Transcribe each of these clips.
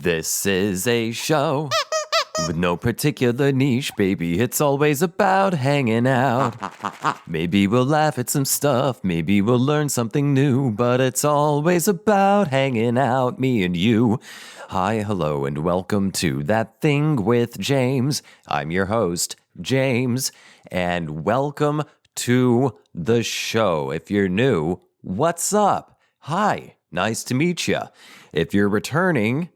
This is a show with no particular niche, baby. It's always about hanging out. Maybe we'll laugh at some stuff, maybe we'll learn something new, but it's always about hanging out, me and you. Hi, hello, and welcome to That Thing with James. I'm your host, James, and welcome to the show. If you're new, what's up? Hi, nice to meet you. If you're returning,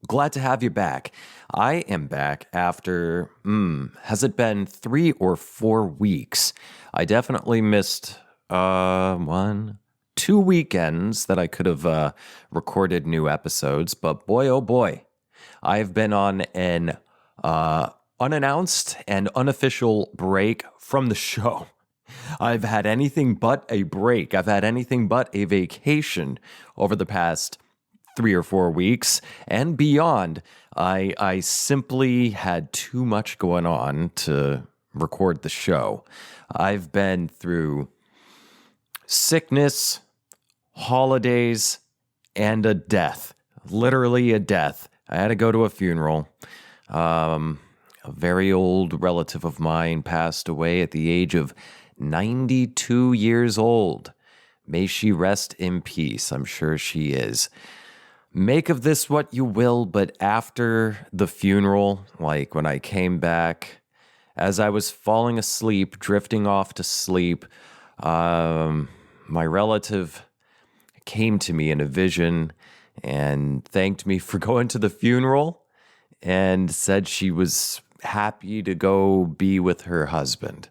glad to have you back. I am back after, has it been 3 or 4 weeks? I definitely missed 2 weekends that I could have recorded new episodes, but boy, oh boy, I've been on an unannounced and unofficial break from the show. I've had anything but a break. I've had anything but a vacation over the past 3 or 4 weeks and beyond. I simply had too much going on to record the show. I've been through sickness, holidays, and a death. Literally a death. I had to go to a funeral. A very old relative of mine passed away at the age of 92 years old. May she rest in peace. I'm sure she is. Make of this what you will, but after the funeral, like when I came back, as I was falling asleep, drifting off to sleep, my relative came to me in a vision and thanked me for going to the funeral and said she was happy to go be with her husband,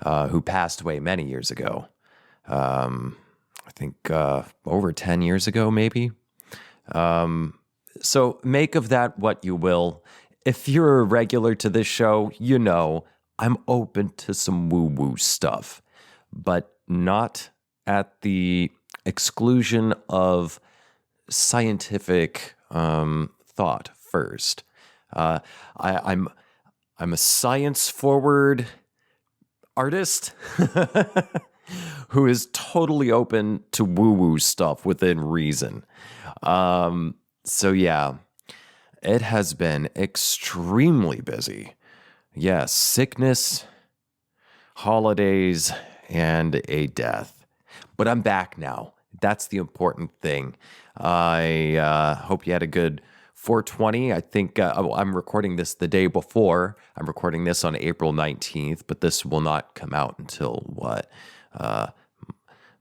who passed away many years ago. I think over 10 years ago, maybe. So make of that what you will. If you're a regular to this show, you know I'm open to some woo-woo stuff, but not at the exclusion of scientific thought first. I'm a science-forward artist who is totally open to woo-woo stuff within reason. So yeah, it has been extremely busy. Yes, sickness, holidays, and a death. But I'm back now. That's the important thing. I hope you had a good 420. I think I'm recording this the day before. I'm recording this on April 19th, but this will not come out until what?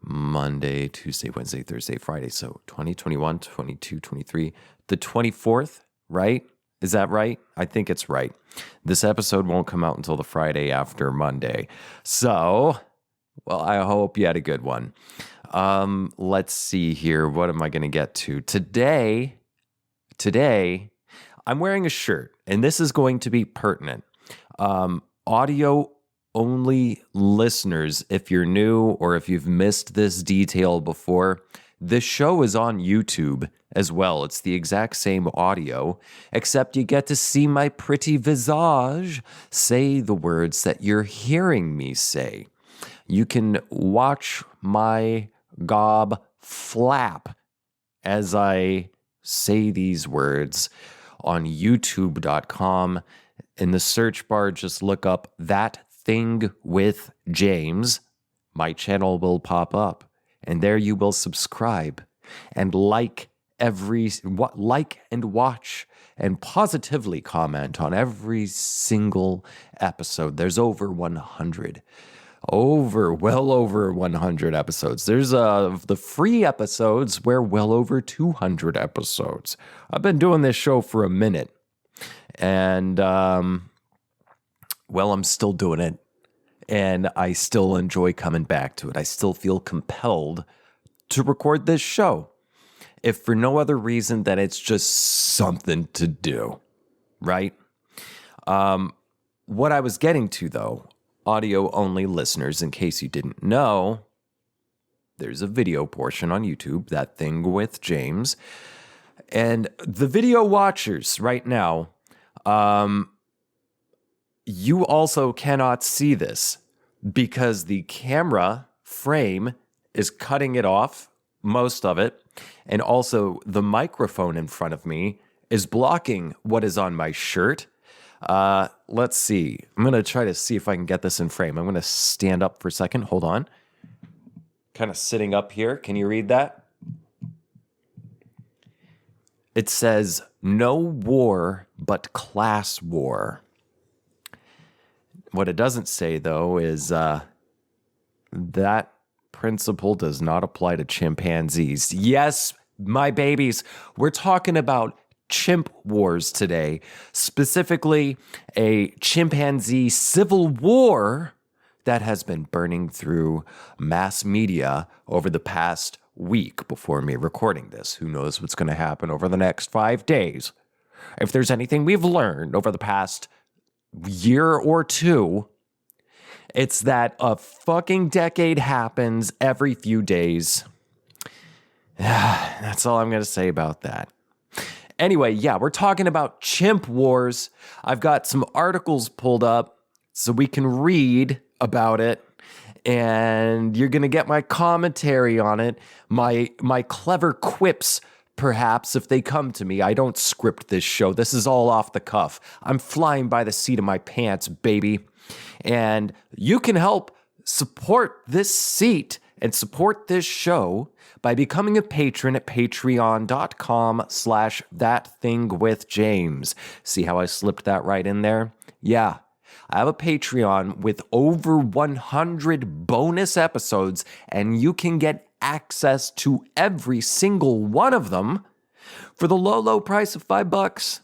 Monday, Tuesday, Wednesday, Thursday, Friday. So 20, 21, 22, 23, the 24th, right? Is that right? I think it's right. This episode won't come out until the Friday after Monday. So, well, I hope you had a good one. Let's see here. What am I going to get to? Today, I'm wearing a shirt, and this is going to be pertinent. Audio only listeners, if you're new or if you've missed this detail before, this show is on YouTube as well. It's the exact same audio, except you get to see my pretty visage say the words that you're hearing me say. You can watch my gob flap as I say these words on youtube.com. In the search bar, just look up That Thing with James. My channel will pop up, and there you will subscribe and like and watch and positively comment on every single episode. There's over 100. Well over 100 episodes. There's the free episodes where well over 200 episodes. I've been doing this show for a minute, and well, I'm still doing it, and I still enjoy coming back to it. I still feel compelled to record this show, if for no other reason than it's just something to do, right? What I was getting to, though, audio-only listeners, in case you didn't know, there's a video portion on YouTube, That Thing with James, and the video watchers right now, you also cannot see this because the camera frame is cutting it off, most of it. And also, the microphone in front of me is blocking what is on my shirt. Let's see. I'm going to try to see if I can get this in frame. I'm going to stand up for a second. Hold on. Kind of sitting up here. Can you read that? It says, "No war but class war." What it doesn't say, though, is that principle does not apply to chimpanzees. Yes, my babies, we're talking about chimp wars today, specifically a chimpanzee civil war that has been burning through mass media over the past week before me recording this. Who knows what's going to happen over the next 5 days? If there's anything we've learned over the past year or two, it's that a fucking decade happens every few days. That's all I'm going to say about that. Anyway, yeah, we're talking about chimp wars. I've got some articles pulled up so we can read about it, and you're going to get my commentary on it, my clever quips, perhaps, if they come to me. I don't script this show. This is all off the cuff. I'm flying by the seat of my pants, baby. And you can help support this seat and support this show by becoming a patron at patreon.com/ThatThingWithJames. See how I slipped that right in there? Yeah. I have a Patreon with over 100 bonus episodes, and you can get access to every single one of them for the low, low price of $5.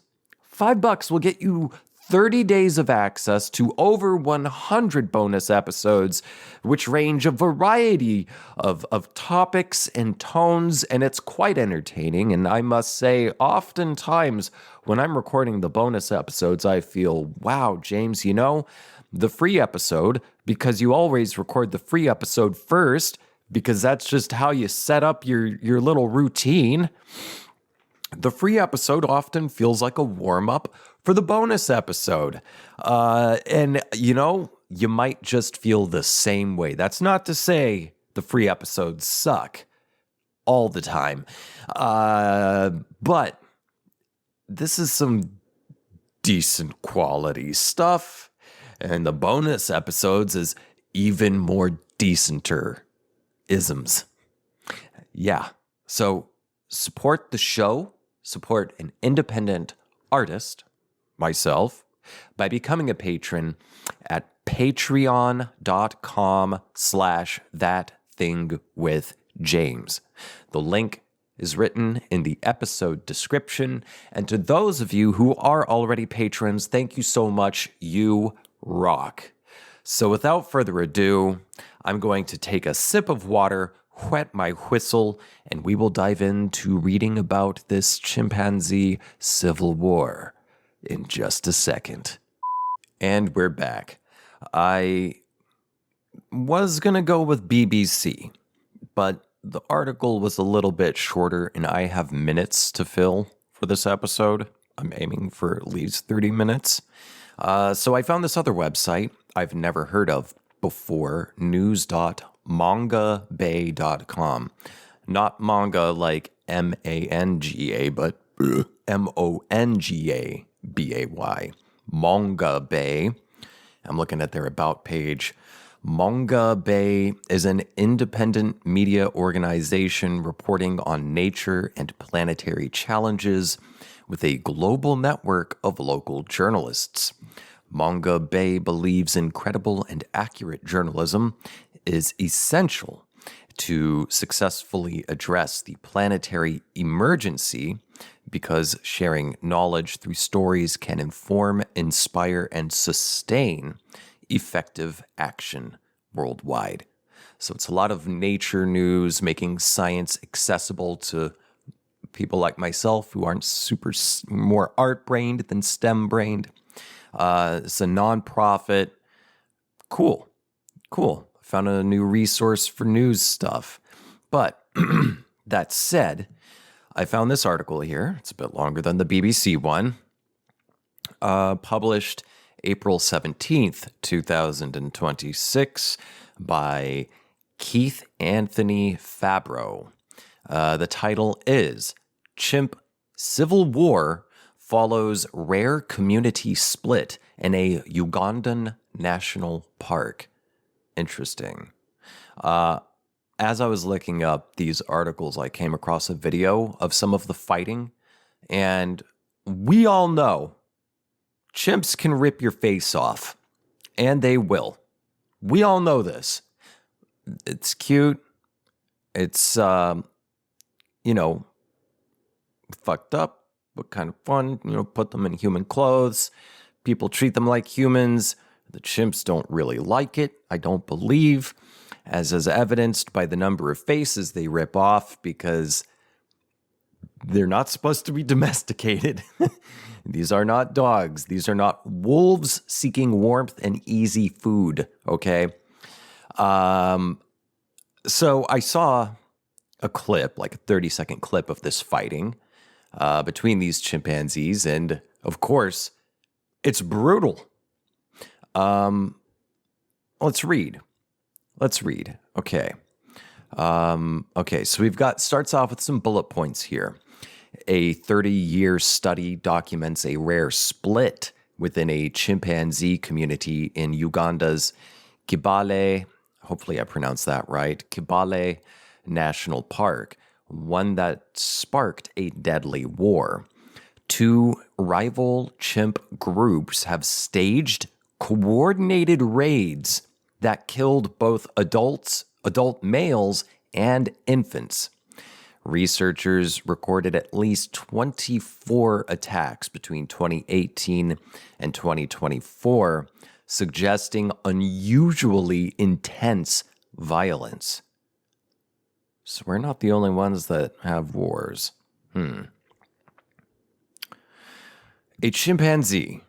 $5 will get you 30 days of access to over 100 bonus episodes, which range a variety of topics and tones, and it's quite entertaining. And I must say, oftentimes when I'm recording the bonus episodes, I feel, wow, James, the free episode, because you always record the free episode first, because that's just how you set up your little routine. The free episode often feels like a warm-up for the bonus episode. And you might just feel the same way. That's not to say the free episodes suck all the time. But this is some decent quality stuff. And the bonus episodes is even more decenter isms. Yeah. So support the show, support an independent artist, myself, by becoming a patron at patreon.com/ThatThingWithJames. The link is written in the episode description. And to those of you who are already patrons, thank you so much. You rock. So without further ado, I'm going to take a sip of water, wet my whistle, and we will dive into reading about this chimpanzee civil war in just a second. And we're back. I was going to go with BBC, but the article was a little bit shorter, and I have minutes to fill for this episode. I'm aiming for at least 30 minutes. So I found this other website I've never heard of before, news.mongabay.com. Not manga like M-A-N-G-A, but M-O-N-G-A-B-A-Y. Mongabay. I'm looking at their about page. Mongabay is an independent media organization reporting on nature and planetary challenges with a global network of local journalists. Mongabay believes incredible and accurate journalism is essential to successfully address the planetary emergency because sharing knowledge through stories can inform, inspire, and sustain effective action worldwide. So it's a lot of nature news, making science accessible to people like myself who aren't more art-brained than STEM-brained. It's a nonprofit. Cool. Found a new resource for news stuff. But that said, I found this article here. It's a bit longer than the BBC one. Published April 17th, 2026 by Keith Anthony Fabro. The title is Chimp Civil War Follows Rare Community Split in a Ugandan National Park. Interesting. As I was looking up these articles, I came across a video of some of the fighting, and we all know chimps can rip your face off, and they will. We all know this. It's cute. It's, fucked up, but kind of fun. Put them in human clothes. People treat them like humans. The chimps don't really like it, I don't believe, as is evidenced by the number of faces they rip off, because they're not supposed to be domesticated. These are not dogs. These are not wolves seeking warmth and easy food, okay? So I saw a clip, like a 30-second clip of this fighting between these chimpanzees, and of course, it's brutal. Let's read. Okay. So starts off with some bullet points here. A 30-year study documents a rare split within a chimpanzee community in Uganda's Kibale, hopefully I pronounced that right, Kibale National Park, one that sparked a deadly war. Two rival chimp groups have staged coordinated raids that killed both adult males and infants. Researchers recorded at least 24 attacks between 2018 and 2024, suggesting unusually intense violence. So we're not the only ones that have wars. A chimpanzee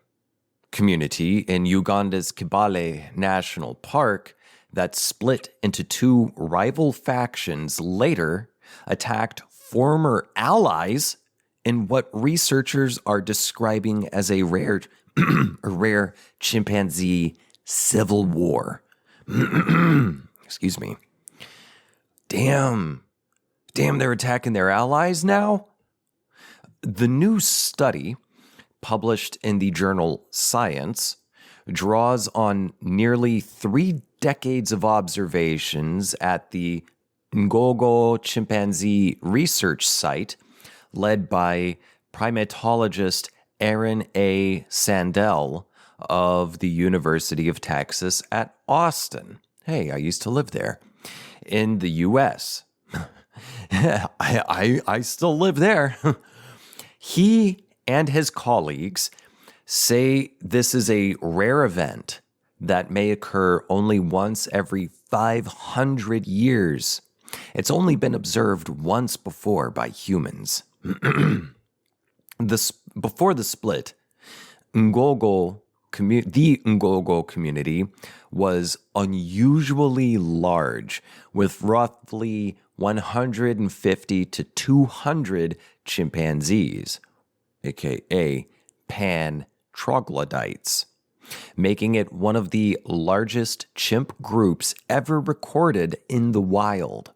community in Uganda's Kibale National Park that split into two rival factions later attacked former allies in what researchers are describing as a rare chimpanzee civil war. Excuse me. Damn, they're attacking their allies now? The new study, published in the journal Science, draws on nearly 3 decades of observations at the Ngogo Chimpanzee Research Site, led by primatologist Aaron A. Sandell of the University of Texas at Austin. Hey, I used to live there. In the U.S. I still live there. He and his colleagues say this is a rare event that may occur only once every 500 years. It's only been observed once before by humans. Before the split, the Ngogo community was unusually large, with roughly 150 to 200 chimpanzees, aka pan-troglodytes, making it one of the largest chimp groups ever recorded in the wild.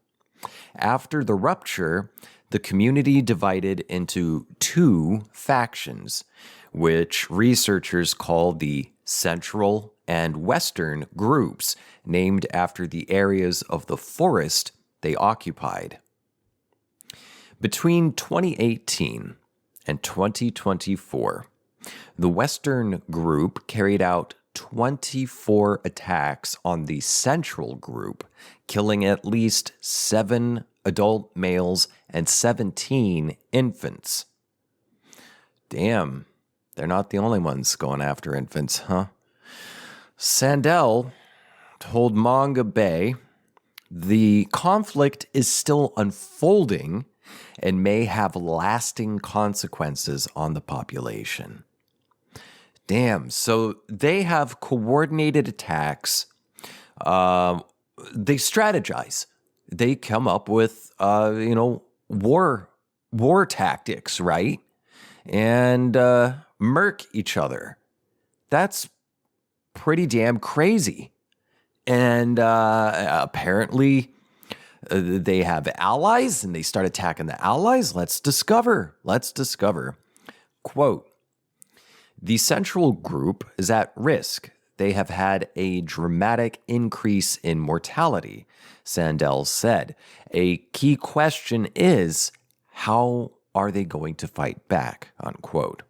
After the rupture, the community divided into 2 factions, which researchers call the Central and Western groups, named after the areas of the forest they occupied. Between 2018 and 2024, the Western group carried out 24 attacks on the Central group, killing at least 7 adult males and 17 infants. Damn, they're not the only ones going after infants, huh? Sandell told Manga Bay the conflict is still unfolding and may have lasting consequences on the population. Damn, so they have coordinated attacks. They strategize. They come up with, war tactics, right? And murk each other. That's pretty damn crazy. And apparently They have allies and they start attacking the allies. Let's discover. Quote, the central group is at risk. They have had a dramatic increase in mortality, Sandel said. A key question is, how are they going to fight back, unquote.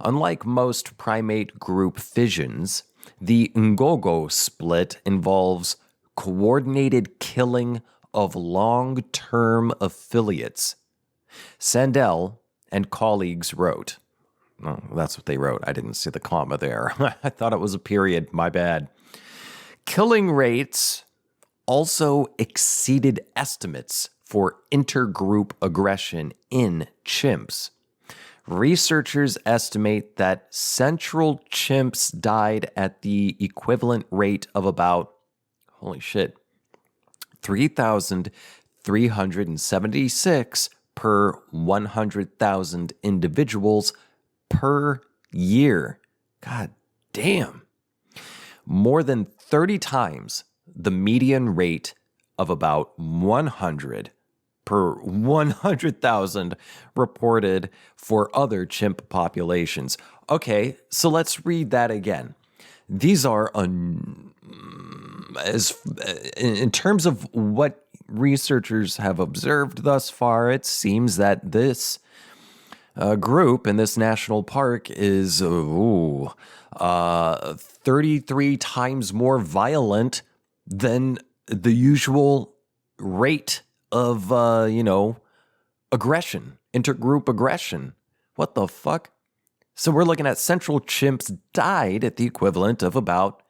Unlike most primate group fissions, the Ngogo split involves coordinated killing of long-term affiliates. Sandel and colleagues wrote. Oh, that's what they wrote. I didn't see the comma there. I thought it was a period. My bad. Killing rates also exceeded estimates for intergroup aggression in chimps. Researchers estimate that central chimps died at the equivalent rate of about, 3,376 per 100,000 individuals per year. God damn. More than 30 times the median rate of about 100 per 100,000 reported for other chimp populations. Okay, so let's read that again. These are, in terms of what researchers have observed thus far, it seems that this group in this national park is 33 times more violent than the usual rate of, aggression, intergroup aggression. What the fuck? So we're looking at central chimps died at the equivalent of about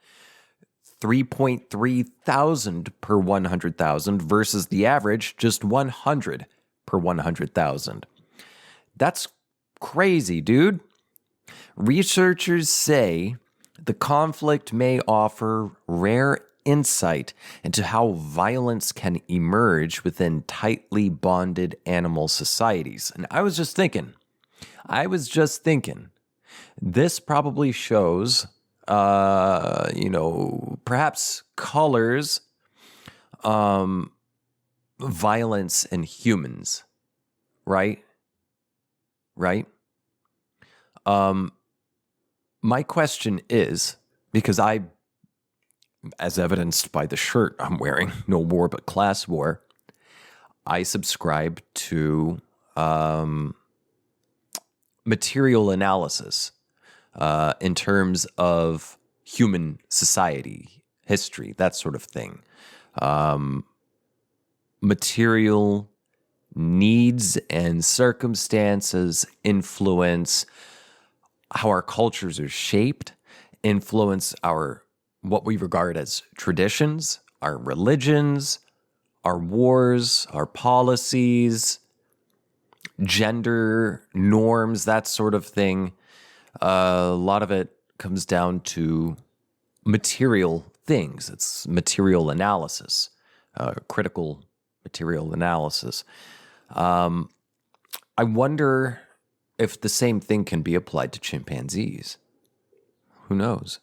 3.3 thousand per 100,000 versus the average just 100 per 100,000. That's crazy, dude. Researchers say the conflict may offer rare insight into how violence can emerge within tightly bonded animal societies. And I was just thinking, this probably shows, perhaps colors violence in humans, right? Right? My question is, because I, as evidenced by the shirt I'm wearing, No War But Class War, I subscribe to material analysis in terms of human society, history, that sort of thing. Material needs and circumstances influence how our cultures are shaped, influence our what we regard as traditions, our religions, our wars, our policies, gender norms, that sort of thing. A lot of it comes down to material things. It's material analysis, critical material analysis. I wonder if the same thing can be applied to chimpanzees. Who knows?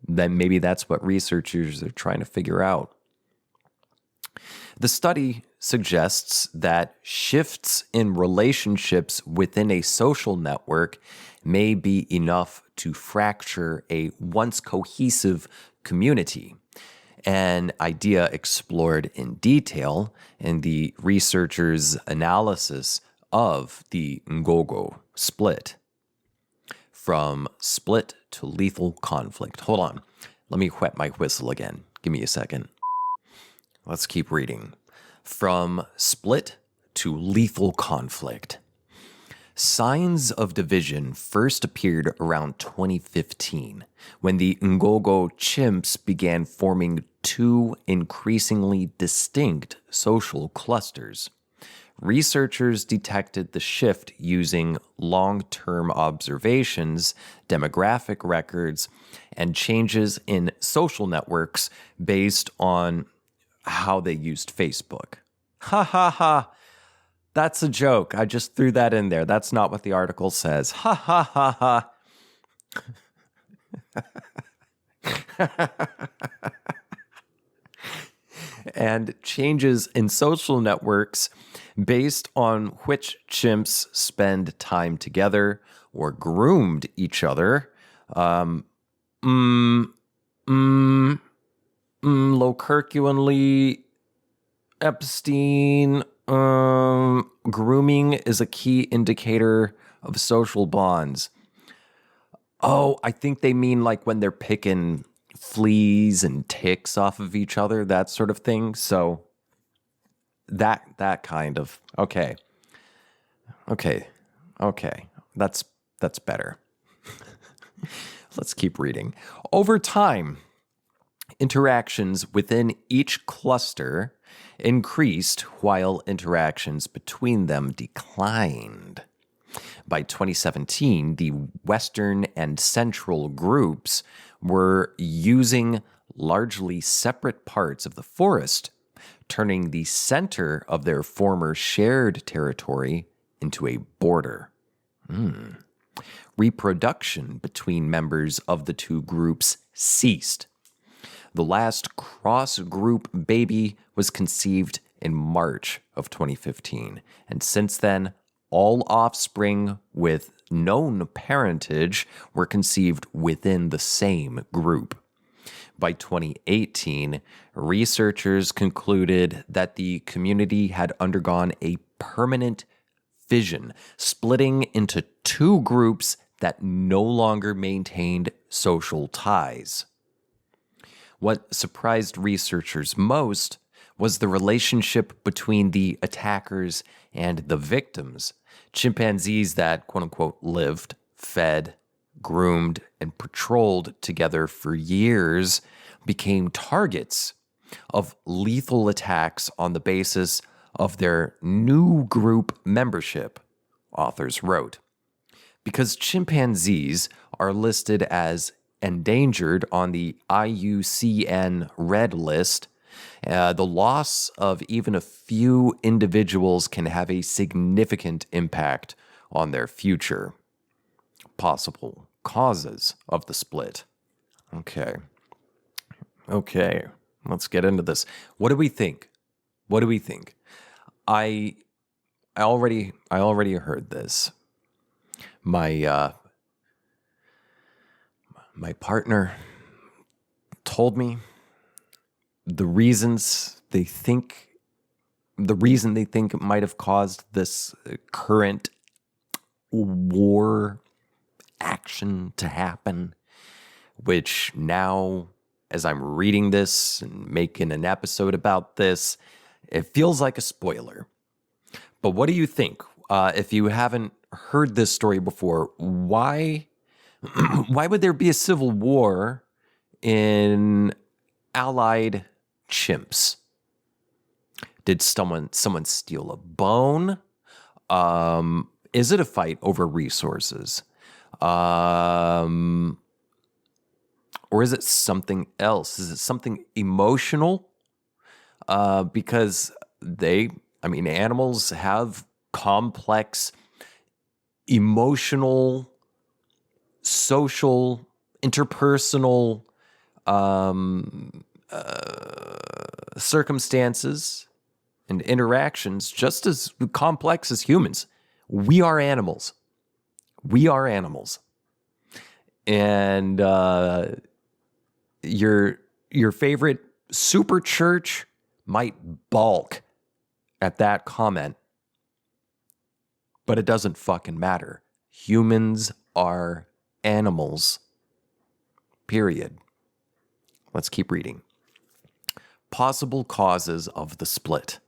Then maybe that's what researchers are trying to figure out. The study suggests that shifts in relationships within a social network may be enough to fracture a once cohesive community, an idea explored in detail in the researchers' analysis of the Ngogo split. From split to lethal conflict. Hold on. Let me wet my whistle again. Give me a second. Let's keep reading. From split to lethal conflict. Signs of division first appeared around 2015, when the Ngogo chimps began forming two increasingly distinct social clusters. Researchers detected the shift using long-term observations, demographic records, and changes in social networks based on how they used Facebook. Ha ha ha. That's a joke. I just threw that in there. That's not what the article says. Ha ha ha ha. and changes in social networks based on which chimps spend time together or groomed each other. Locurcularly, Epstein. Grooming is a key indicator of social bonds. Oh, I think they mean like when they're picking fleas and ticks off of each other, that sort of thing. So that kind of okay. That's better. Let's keep reading. Over time, interactions within each cluster increased while interactions between them declined. By 2017, the Western and Central groups were using largely separate parts of the forest, turning the center of their former shared territory into a border. Reproduction between members of the two groups ceased. The last cross-group baby was conceived in March of 2015, and since then, all offspring with known parentage were conceived within the same group. By 2018, researchers concluded that the community had undergone a permanent fission, splitting into two groups that no longer maintained social ties. What surprised researchers most was the relationship between the attackers and the victims. Chimpanzees that, quote unquote, lived, fed, groomed, and patrolled together for years became targets of lethal attacks on the basis of their new group membership, authors wrote. Because chimpanzees are listed as endangered on the IUCN Red List, the loss of even a few individuals can have a significant impact on their future. Possible causes of the split. Okay, let's get into this. What do we think? I already heard this. My partner told me the reason they think it might have caused this current war action to happen, which now, as I'm reading this and making an episode about this, it feels like a spoiler. But what do you think? If you haven't heard this story before, why would there be a civil war in allied chimps? Did someone steal a bone? Is it a fight over resources? Or is it something else? Is it something emotional? Because animals have complex emotional, social, interpersonal circumstances and interactions just as complex as humans. We are animals. And your favorite super church might balk at that comment, but it doesn't fucking matter. Humans are animals. Period. Let's keep reading. Possible causes of the split.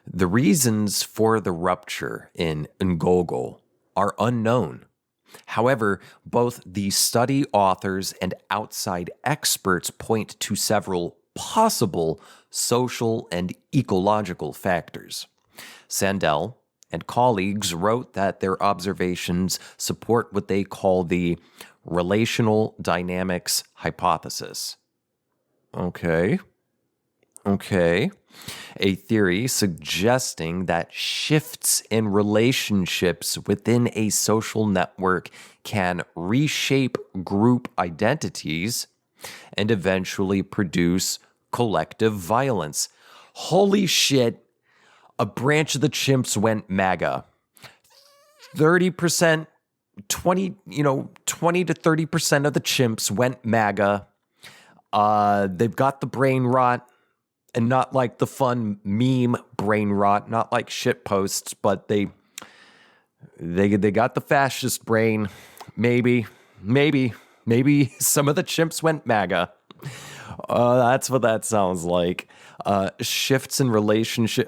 The reasons for the rupture in Ngogo are unknown. However, both the study authors and outside experts point to several possible social and ecological factors. Sandel and colleagues wrote that their observations support what they call the relational dynamics hypothesis. Okay. A theory suggesting that shifts in relationships within a social network can reshape group identities and eventually produce collective violence. Holy shit, a branch of the chimps went MAGA. 30%, 20 to 30% of the chimps went MAGA. They've got the brain rot, and not like the fun meme brain rot, not like shit posts, but they got the fascist brain. Maybe some of the chimps went MAGA. That's what that sounds like. Shifts in relationships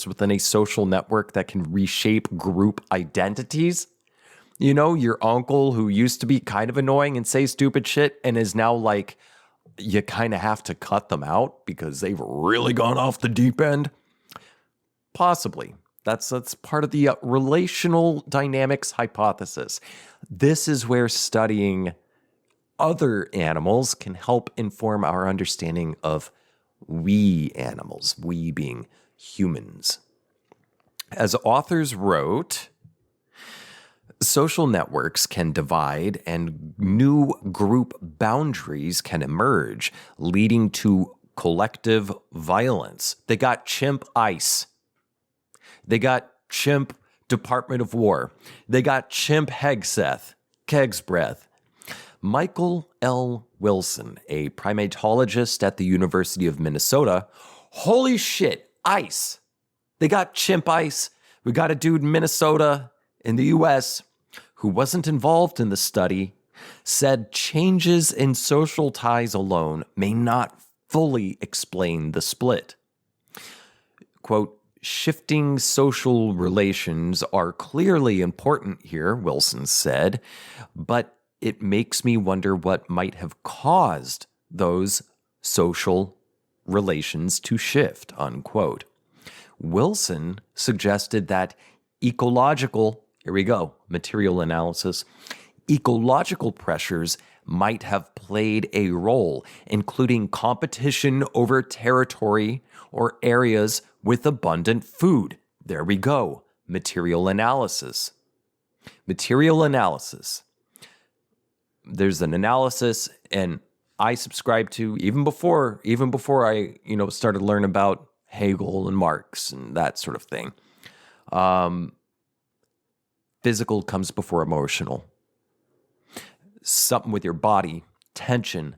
within a social network that can reshape group identities. You know, your uncle who used to be kind of annoying and say stupid shit and is now like, you kind of have to cut them out because they've really gone off the deep end. Possibly. That's part of the relational dynamics hypothesis. This is where studying other animals can help inform our understanding of we animals, we being humans. As authors wrote, social networks can divide and new group boundaries can emerge, leading to collective violence. They got Chimp ICE. They got Chimp Department of War. They got Chimp Hegseth, Keg's Breath. Michael L. Wilson, a primatologist at the University of Minnesota. Holy shit, ICE. They got Chimp ICE. We got a dude in Minnesota in the US who wasn't involved in the study, said changes in social ties alone may not fully explain the split. Quote, shifting social relations are clearly important here, Wilson said, but it makes me wonder what might have caused those social relations to shift, unquote. Wilson suggested that ecological, here we go, material analysis, ecological pressures might have played a role, including competition over territory or areas with abundant food. There we go, material analysis. Material analysis. There's an analysis, and I subscribe to, even before I, started learning about Hegel and Marx and that sort of thing. Physical comes before emotional. Something with your body, tension,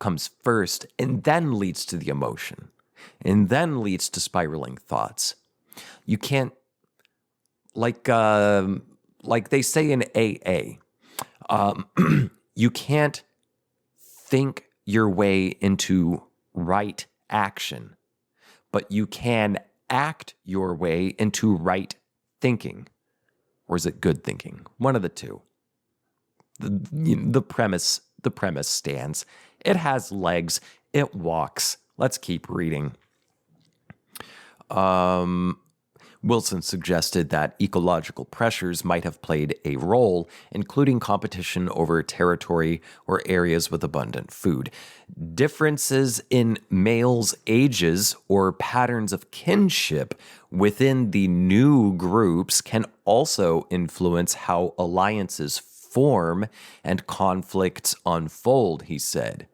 comes first and then leads to the emotion and then leads to spiraling thoughts. You can't, like they say in AA, you can't think your way into right action, but you can act your way into right thinking. Or is it good thinking? One of the two. The premise stands. It has legs. It walks. Let's keep reading. Wilson suggested that ecological pressures might have played a role, including competition over territory or areas with abundant food. Differences in males' ages or patterns of kinship within the new groups can also influence how alliances form and conflicts unfold, he said.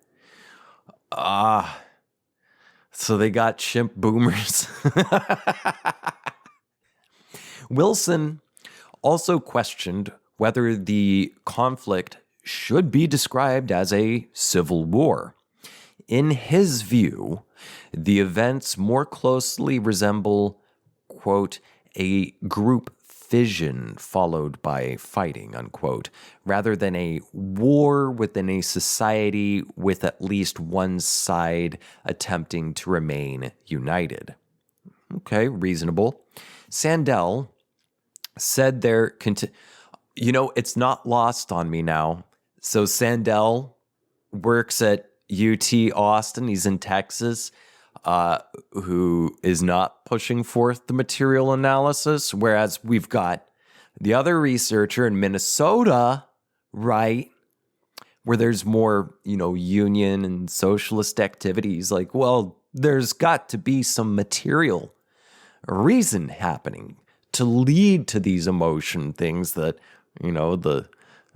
So they got chimp boomers. Wilson also questioned whether the conflict should be described as a civil war. In his view, the events more closely resemble, quote, a group fission followed by fighting, unquote, rather than a war within a society with at least one side attempting to remain united. Okay, reasonable. Sandel said it's not lost on me now. So Sandel works at UT Austin. He's in Texas, who is not pushing forth the material analysis, whereas we've got the other researcher in Minnesota, right, where there's more, union and socialist activities. Like, well, there's got to be some material reason happening to lead to these emotion things that, the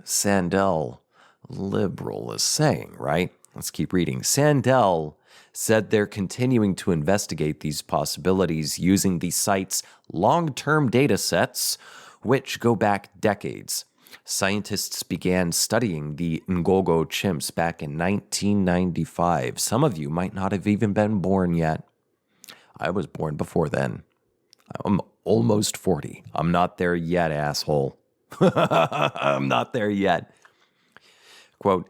Sandel liberal is saying, right? Let's keep reading. Sandel said they're continuing to investigate these possibilities using the site's long-term data sets, which go back decades. Scientists began studying the Ngogo chimps back in 1995. Some of you might not have even been born yet. I was born before then. I'm almost 40. I'm not there yet, asshole. I'm not there yet. Quote,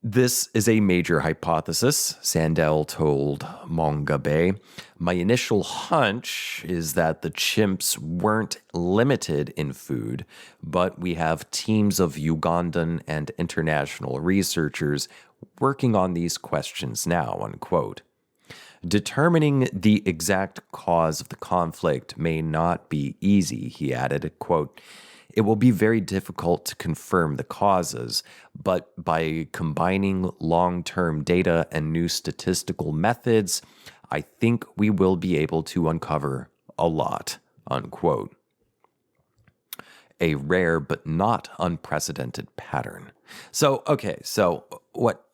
this is a major hypothesis, Sandel told Mongabe. My initial hunch is that the chimps weren't limited in food, but we have teams of Ugandan and international researchers working on these questions now, unquote. Determining the exact cause of the conflict may not be easy, he added, quote, it will be very difficult to confirm the causes, but by combining long-term data and new statistical methods, I think we will be able to uncover a lot, unquote. A rare but not unprecedented pattern. So what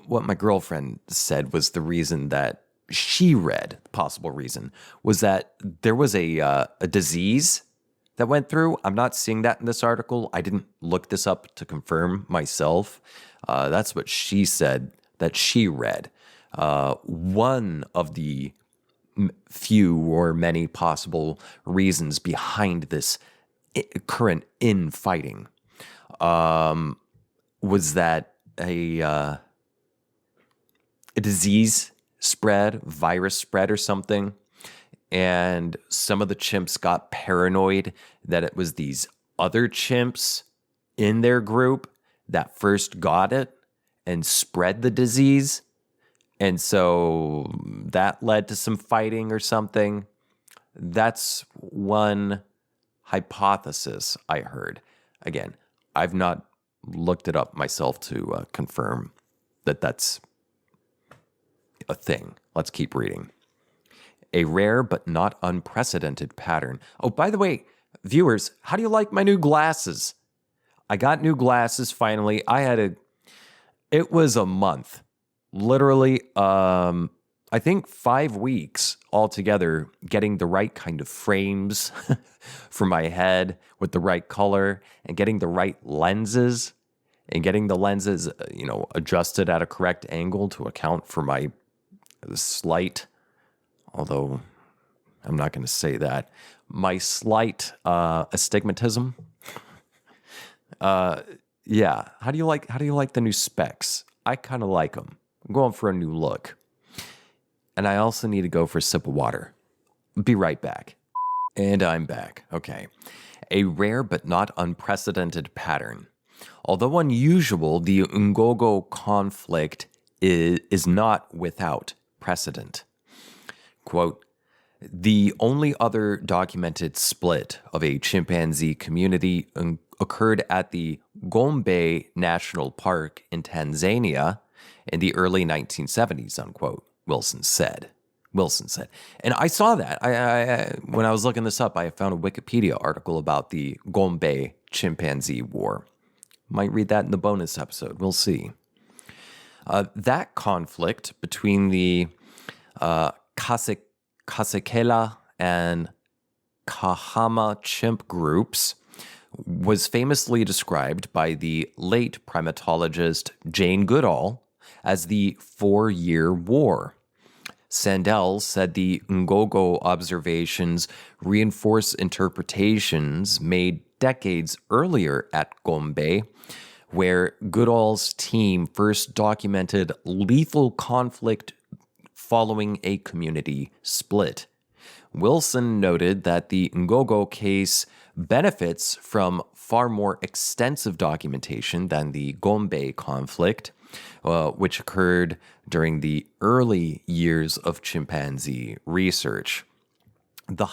my girlfriend said was the reason that she read, possible reason, was that there was a disease that went through. I'm not seeing that in this article. I didn't look this up to confirm myself. That's what she said that she read. One of the few or many possible reasons behind this current infighting was that a disease spread, virus spread or something. And some of the chimps got paranoid that it was these other chimps in their group that first got it and spread the disease. And so that led to some fighting or something. That's one hypothesis I heard. Again, I've not looked it up myself to confirm that that's a thing. Let's keep reading. A rare but not unprecedented pattern. Oh, by the way, viewers, how do you like my new glasses? I got new glasses finally. It was a month. Literally, I think 5 weeks altogether getting the right kind of frames for my head with the right color and getting the right lenses and getting the lenses, adjusted at a correct angle to account for my slight, although I'm not going to say that, my slight astigmatism. Yeah. How do you like the new specs? I kind of like them. I'm going for a new look. And I also need to go for a sip of water. Be right back. And I'm back. Okay. A rare but not unprecedented pattern. Although unusual, the Ngogo conflict is not without precedent. Quote, the only other documented split of a chimpanzee community occurred at the Gombe National Park in Tanzania in the early 1970s, unquote, Wilson said. And I saw that. I when I was looking this up, I found a Wikipedia article about the Gombe chimpanzee war. Might read that in the bonus episode. We'll see. That conflict between the Kasekela and Kahama chimp groups was famously described by the late primatologist Jane Goodall as the 4-year war. Sandel said the Ngogo observations reinforce interpretations made decades earlier at Gombe, where Goodall's team first documented lethal conflict following a community split. Wilson noted that the Ngogo case benefits from far more extensive documentation than the Gombe conflict, which occurred during the early years of chimpanzee research. This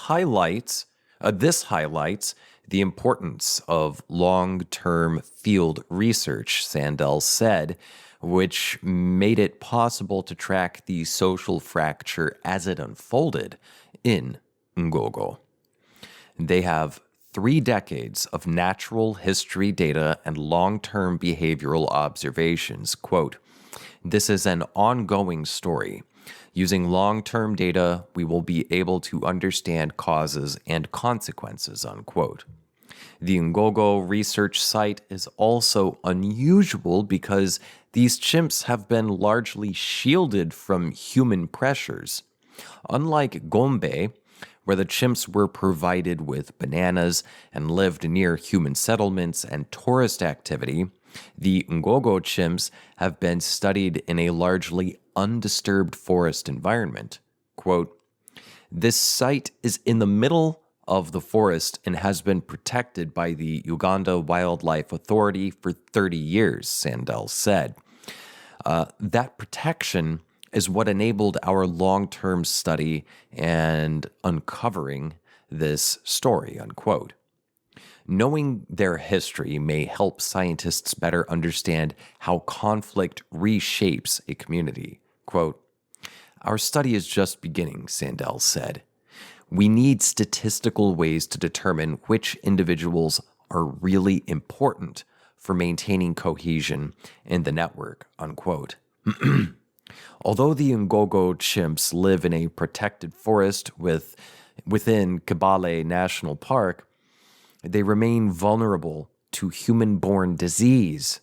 highlights the importance of long-term field research, Sandel said, which made it possible to track the social fracture as it unfolded in Ngogo. They have 3 decades of natural history data and long-term behavioral observations. Quote, This is an ongoing story. Using long-term data, we will be able to understand causes and consequences, unquote. The Ngogo research site is also unusual because these chimps have been largely shielded from human pressures. Unlike Gombe, where the chimps were provided with bananas and lived near human settlements and tourist activity, the Ngogo chimps have been studied in a largely undisturbed forest environment. Quote, "This site is in the middle of the forest and has been protected by the Uganda Wildlife Authority for 30 years, Sandel said. That protection is what enabled our long-term study and uncovering this story," unquote. Knowing their history may help scientists better understand how conflict reshapes a community. Quote, "Our study is just beginning," Sandel said. "We need statistical ways to determine which individuals are really important for maintaining cohesion in the network," unquote. Although the Ngogo chimps live in a protected forest within Kibale National Park, they remain vulnerable to human-borne disease.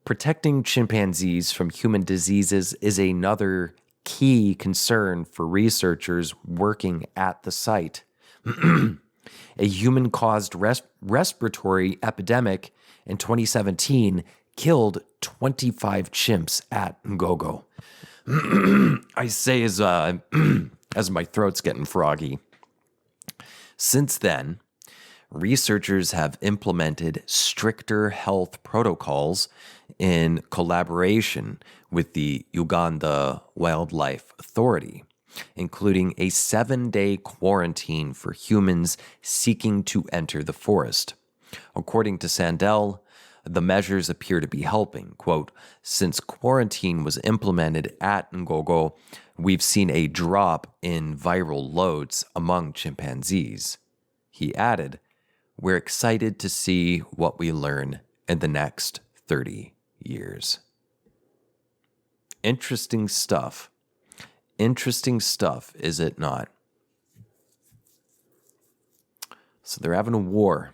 Protecting chimpanzees from human diseases is another key concern for researchers working at the site. A human-caused respiratory epidemic in 2017 killed 25 chimps at Ngogo. I say as my throat's getting froggy. Since then, researchers have implemented stricter health protocols in collaboration with the Uganda Wildlife Authority, including a 7-day quarantine for humans seeking to enter the forest. According to Sandel, the measures appear to be helping. Quote, "Since quarantine was implemented at Ngogo, we've seen a drop in viral loads among chimpanzees." He added, "We're excited to see what we learn in the next 30 years." Interesting stuff. Interesting stuff, is it not? So they're having a war.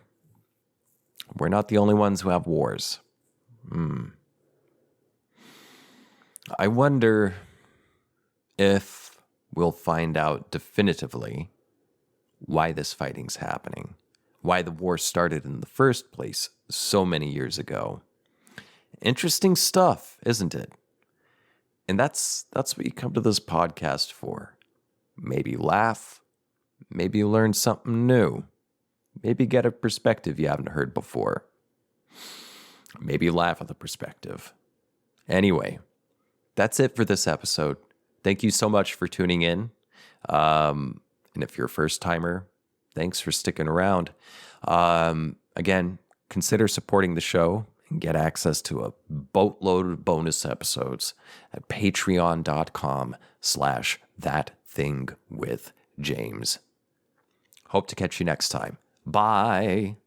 We're not the only ones who have wars. I wonder if we'll find out definitively why this fighting's happening, why the war started in the first place so many years ago. Interesting stuff, isn't it? And that's what you come to this podcast for. Maybe laugh, maybe learn something new. Maybe get a perspective you haven't heard before. Maybe laugh at the perspective. Anyway, that's it for this episode. Thank you so much for tuning in. And if you're a first-timer, thanks for sticking around. Again, consider supporting the show and get access to a boatload of bonus episodes at patreon.com/ThatThingWithJames. Hope to catch you next time. Bye.